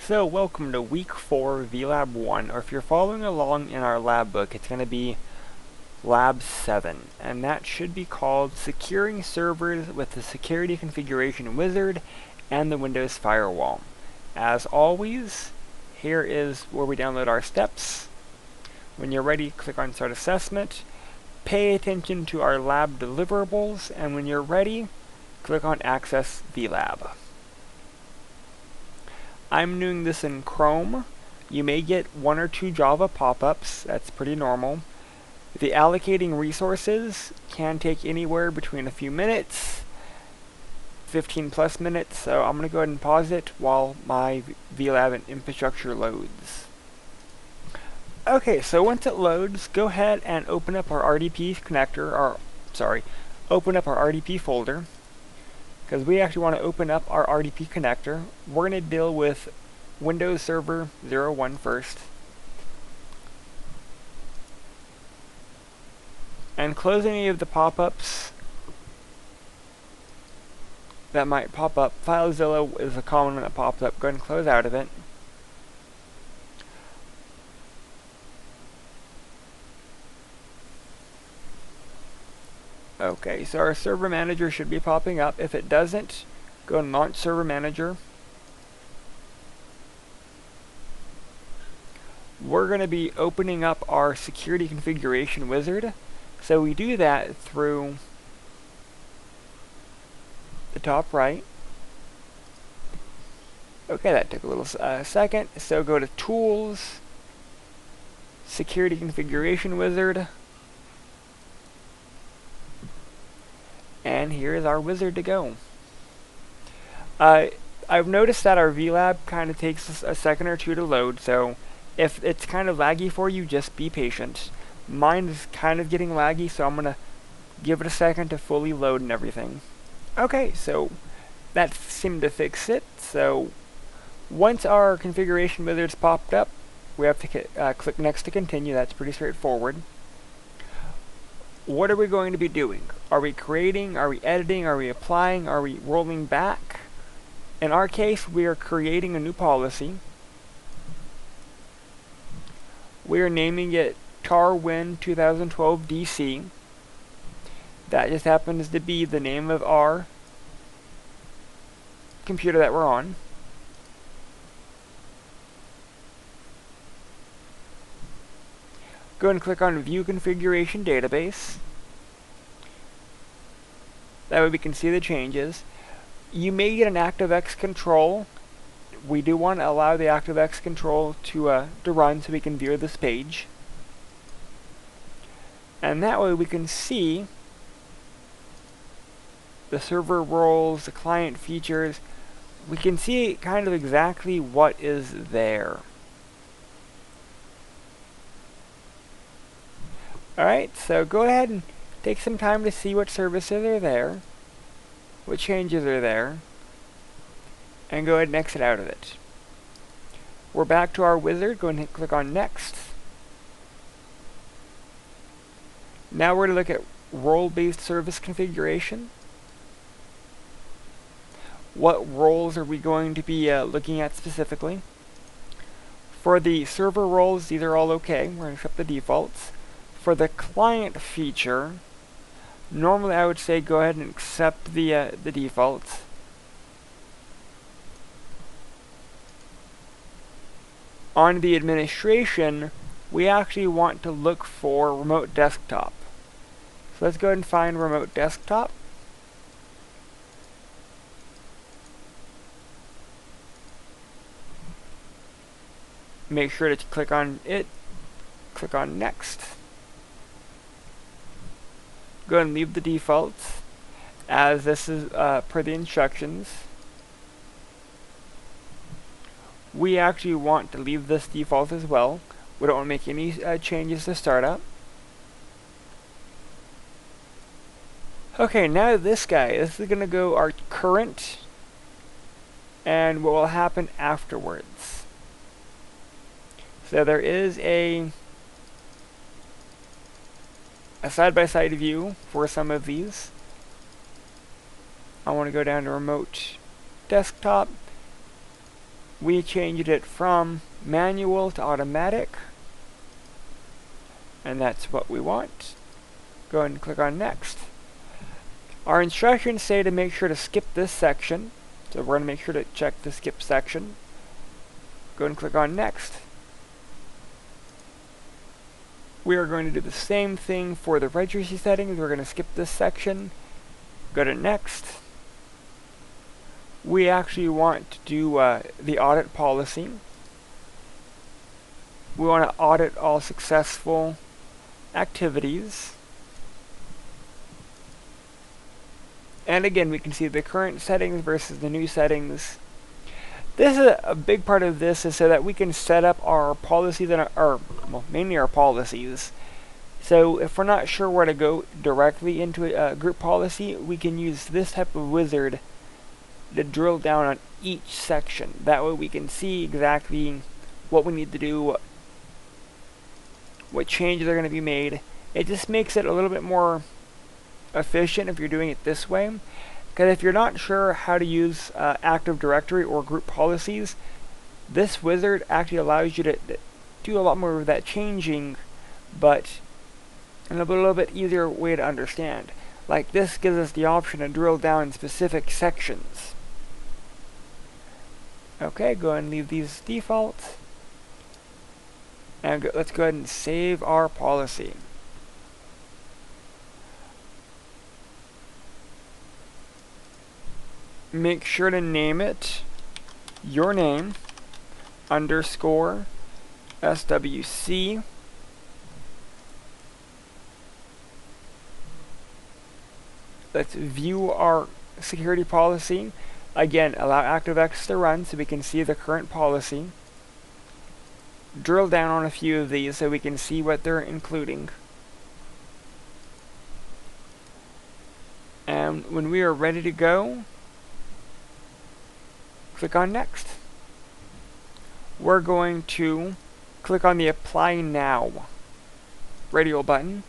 So welcome to week 4 VLab 1, or if you're following along in our lab book, it's going to be lab 7, and that should be called Securing Servers with the Security Configuration Wizard and the Windows Firewall. As always, here is where we download our steps. When you're ready, click on Start Assessment, pay attention to our lab deliverables, and when you're ready, click on Access VLab. I'm doing this in Chrome. You may get 1 or 2 Java pop-ups, that's pretty normal. The allocating resources can take anywhere between a few minutes, 15 plus minutes, so I'm going to go ahead and pause it while my VLab and infrastructure loads. Okay, so once it loads, go ahead and open up our RDP connector, open up our RDP folder, because we actually want to open up our RDP connector. We're going to deal with Windows Server 01 first. And close any of the pop-ups that might pop up. FileZilla is a common one that pops up. Go ahead and close out of it. Okay, so our server manager should be popping up. If it doesn't, go and launch server manager. We're going to be opening up our security configuration wizard. So we do that through the top right. Okay, that took a little second. So go to Tools, Security Configuration Wizard, and here is our wizard to go. I've noticed that our VLab kind of takes a second or two to load, so if it's kind of laggy for you, just be patient. Mine is kind of getting laggy, so I'm going to give it a second to fully load and everything. Okay, so that seemed to fix it. So once our configuration wizard's popped up, we have to click Next to continue. That's pretty straightforward. What are we going to be doing? Are we creating? Are we editing? Are we applying? Are we rolling back? In our case, we are creating a new policy. We are naming it TarWin 2012 DC. That just happens to be the name of our computer that we're on. Go ahead and click on View Configuration Database. That way we can see the changes. You may get an ActiveX control. We do want to allow the ActiveX control to run so we can view this page. And that way we can see the server roles, the client features. We can see kind of exactly what is there. Alright, so go ahead and take some time to see what services are there, what changes are there, and go ahead and exit out of it. We're back to our wizard. Go ahead and click on Next. Now we're going to look at role-based service configuration. What roles are we going to be looking at specifically? For the server roles, these are all okay. We're going to accept the defaults. For the client feature, normally I would say go ahead and accept the defaults. On the administration, we actually want to look for remote desktop. So let's go ahead and find remote desktop. Make sure to click on it, click on Next. Go ahead and leave the defaults, as this is per the instructions. We actually want to leave this default as well. We don't want to make any changes to startup. Okay, now this guy, this is going to go our current and what will happen afterwards. So there is a side-by-side view for some of these. I want to go down to remote desktop. we changed it from manual to automatic, and that's what we want. Go ahead and click on next. Our instructions say to make sure to skip this section, so we're going to make sure to check the skip section. Go ahead and click on next. We are going to do the same thing for the registry settings. We're going to skip this section, go to next. We actually want to do the audit policy. We want to audit all successful activities. And again, we can see the current settings versus the new settings. This is a big part of this is so that we can set up our policies and well, mainly our policies. So if we're not sure where to go directly into a group policy, we can use this type of wizard to drill down on each section. That way we can see exactly what we need to do, what changes are going to be made. It just makes it a little bit more efficient if you're doing it this way. Because if you're not sure how to use Active Directory or group policies, this wizard actually allows you to do a lot more of that changing, but in a little bit easier way to understand. Like this gives us the option to drill down in specific sections. Okay, go ahead and leave these default. And let's go ahead and save our policy. Make sure to name it your name _ SWC. Let's view our security policy. Again, allow ActiveX to run so we can see the current policy. Drill down on a few of these so we can see what they're including. And when we are ready to go, click on next. We're going to click on the Apply Now radial button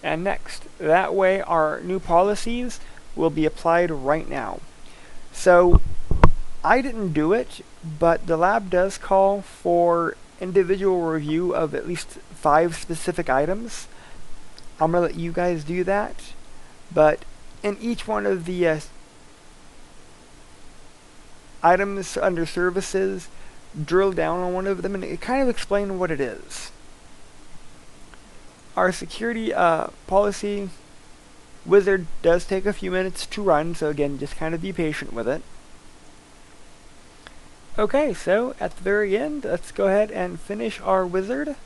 and next. That way our new policies will be applied right now. So I didn't do it, but the lab does call for individual review of at least 5 specific items. I'm going to let you guys do that, but in each one of the items under services, drill down on one of them and kind of explain what it is. Our security policy wizard does take a few minutes to run, so again, just kind of be patient with it. Okay, so at the very end, let's go ahead and finish our wizard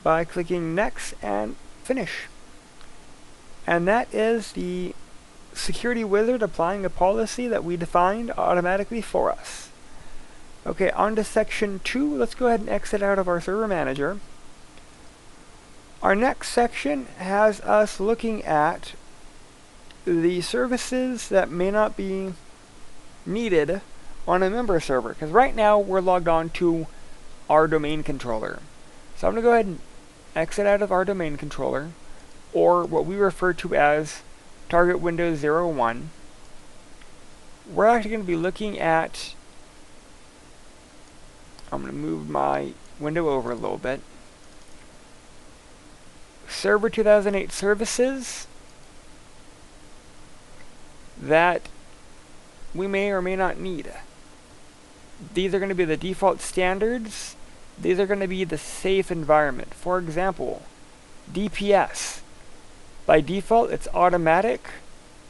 by clicking next and finish. And that is the security wizard applying a policy that we defined automatically for us. Okay, on to section 2. Let's go ahead and exit out of our server manager. Our next section has us looking at the services that may not be needed on a member server, because right now we're logged on to our domain controller. So I'm going to go ahead and exit out of our domain controller, or what we refer to as target window 01. We're actually going to be looking at, I'm going to move my window over a little bit, Server 2008 services that we may or may not need. These are going to be the default standards. These are going to be the safe environment. For example, DPS. By default, it's automatic,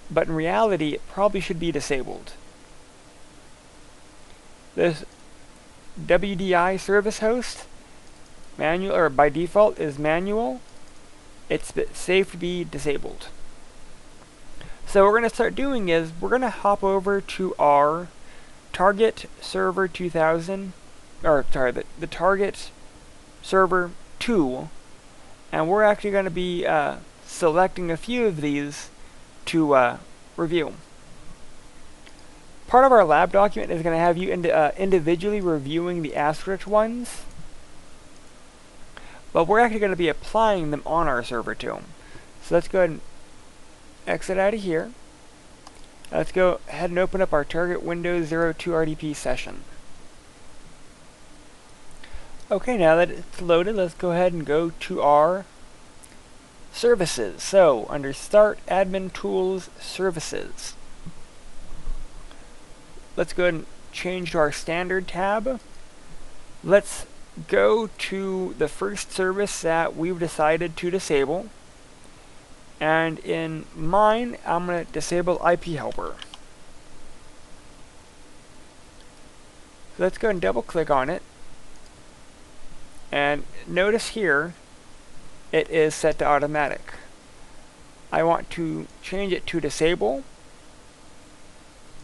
but in reality, it probably should be disabled. This WDI service host, manual, or by default, is manual. It's safe to be disabled. So what we're going to start doing is we're going to hop over to our target server 2000, or sorry, the target server 2, and we're actually going to be selecting a few of these to review. Part of our lab document is going to have you individually reviewing the asterisk ones, but we're actually going to be applying them on our server 2. So let's go ahead and exit out of here. Let's go ahead and open up our target Windows 02 RDP session. Okay, now that it's loaded, let's go ahead and go to our services. So, under Start, Admin Tools, Services. Let's go ahead and change to our Standard tab. Let's go to the first service that we've decided to disable. And in mine, I'm going to disable IP Helper. So let's go and double click on it. And notice here, it is set to automatic. I want to change it to disable.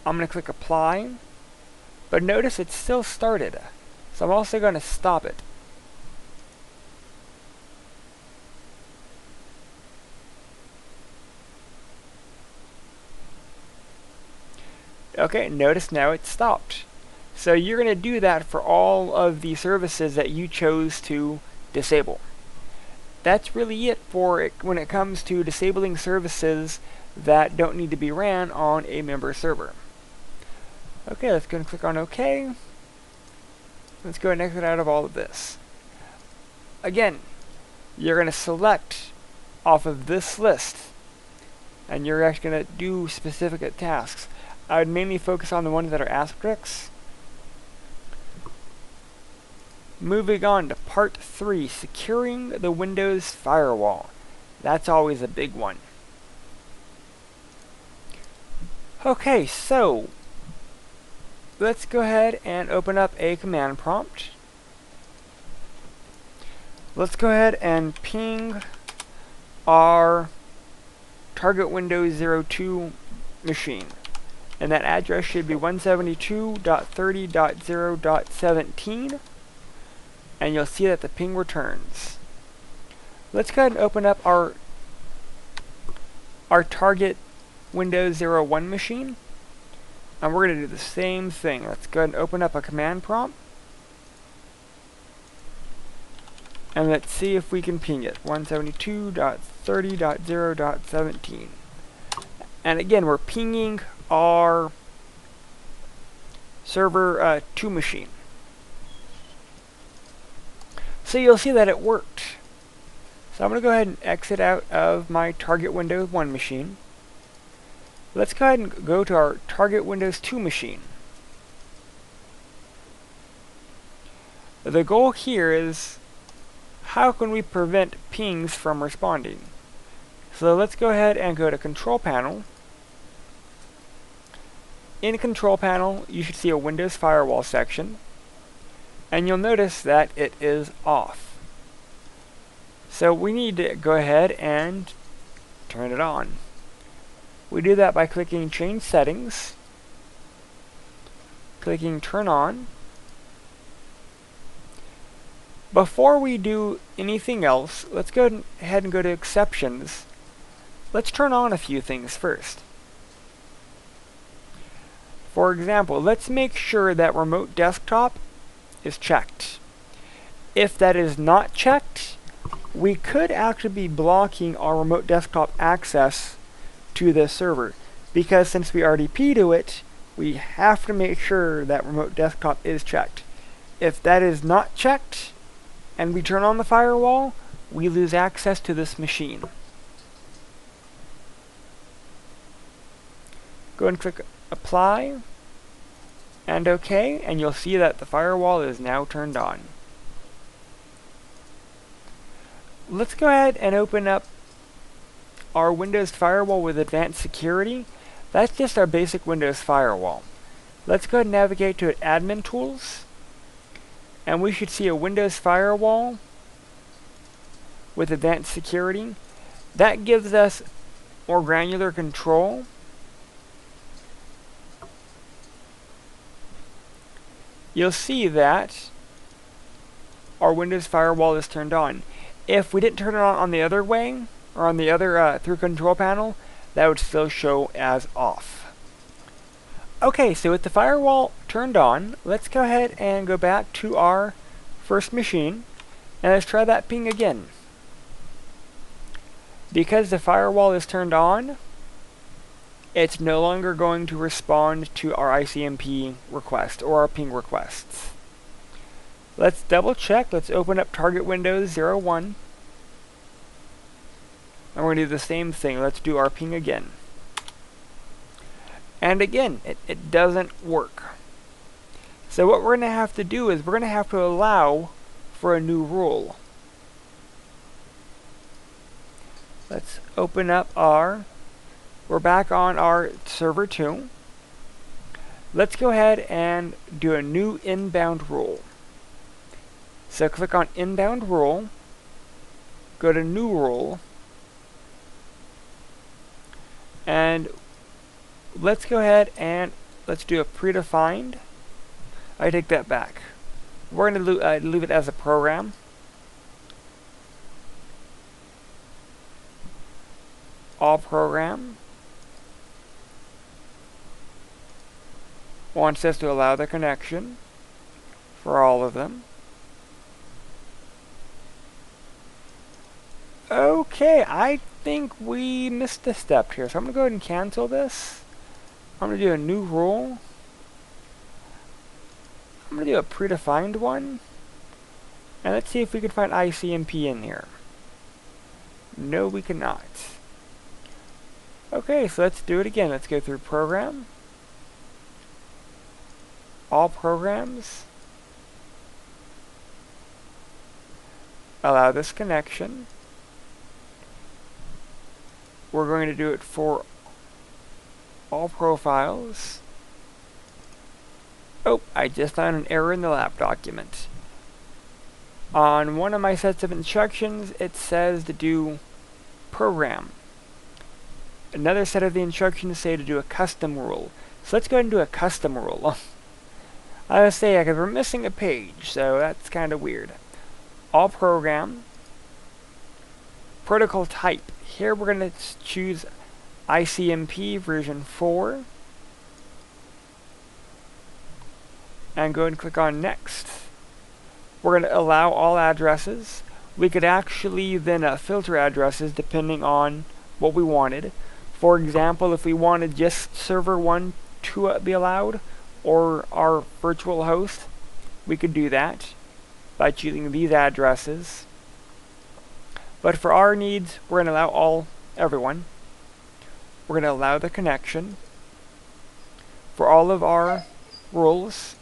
I'm going to click apply. But notice it's still started. So I'm also going to stop it. Okay, notice now it's stopped. So you're going to do that for all of the services that you chose to disable. That's really it for it when it comes to disabling services that don't need to be ran on a member server. Okay, let's go and click on OK. Let's go and exit out of all of this. Again, you're going to select off of this list, and you're actually going to do specific tasks. I would mainly focus on the ones that are asterisks. Moving on to part 3, securing the Windows firewall. That's always a big one. Okay, so let's go ahead and open up a command prompt. Let's go ahead and ping our target Windows 02 machine. And that address should be 172.30.0.17. And you'll see that the ping returns. Let's go ahead and open up our target Windows 01 machine. And we're going to do the same thing. Let's go ahead and open up a command prompt. And let's see if we can ping it. 172.30.0.17. And again, we're pinging our server 2 machine. So you'll see that it worked. So I'm going to go ahead and exit out of my target Windows 1 machine. Let's go ahead and go to our target Windows 2 machine. The goal here is, how can we prevent pings from responding? So let's go ahead and go to Control Panel. In Control Panel, you should see a Windows Firewall section. And you'll notice that it is off. So we need to go ahead and turn it on. We do that by clicking Change Settings, clicking Turn On. Before we do anything else, let's go ahead and go to Exceptions. Let's turn on a few things first. For example, let's make sure that Remote Desktop is checked. If that is not checked, we could actually be blocking our remote desktop access to this server, because since we RDP to it, we have to make sure that remote desktop is checked. If that is not checked and we turn on the firewall, we lose access to this machine. Go and click Apply and OK, and you'll see that the firewall is now turned on. Let's go ahead and open up our Windows Firewall with Advanced Security. That's just our basic Windows Firewall. Let's go ahead and navigate to Admin Tools, and we should see a Windows Firewall with Advanced Security. That gives us more granular control. You'll see that our Windows Firewall is turned on. If we didn't turn it on the other way, or on the other through Control Panel, that would still show as off. Okay, so with the firewall turned on, let's go ahead and go back to our first machine, and let's try that ping again. Because the firewall is turned on, it's no longer going to respond to our ICMP request or our ping requests. Let's double check. Let's open up target Windows 01. And we're going to do the same thing. Let's do our ping again. And again, it doesn't work. So what we're going to have to do is we're going to have to allow for a new rule. Let's open up we're back on our server 2. Let's go ahead and do a new inbound rule. So click on inbound rule, go to new rule, and let's go ahead and let's do a predefined. I take that back. We're going to leave it as a program. All program wants us to allow the connection for all of them. Okay, I think we missed a step here, so I'm going to go ahead and cancel this. I'm going to do a new rule. I'm going to do a predefined one. And let's see if we can find ICMP in here. No, we cannot. Okay, so let's do it again. Let's go through program. All programs. Allow this connection. We're going to do it for all profiles. Oh, I just found an error in the lab document. On one of my sets of instructions, it says to do program. Another set of the instructions say to do a custom rule. So let's go ahead and do a custom rule. I was saying, because we're missing a page, so that's kind of weird. All program. Protocol type. Here we're going to choose ICMP version 4. And go and click on next. We're going to allow all addresses. We could actually then filter addresses depending on what we wanted. For example, if we wanted just server 1 to be allowed, or our virtual host, we could do that by choosing these addresses. But for our needs, we're going to allow everyone. We're going to allow the connection for all of our rules,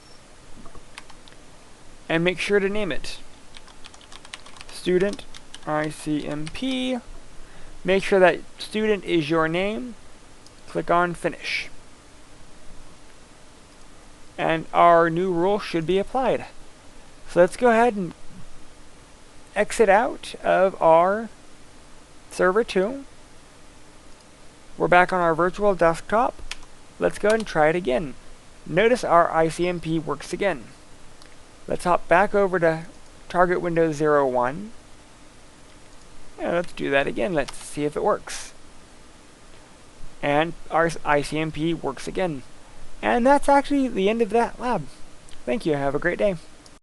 and make sure to name it student ICMP. Make sure that student is your name. Click on finish. And our new rule should be applied. So let's go ahead and exit out of our server 2. We're back on our virtual desktop. Let's go ahead and try it again. Notice our ICMP works again. Let's hop back over to target Windows 01. And let's do that again. Let's see if it works. And our ICMP works again. And that's actually the end of that lab. Thank you. Have a great day.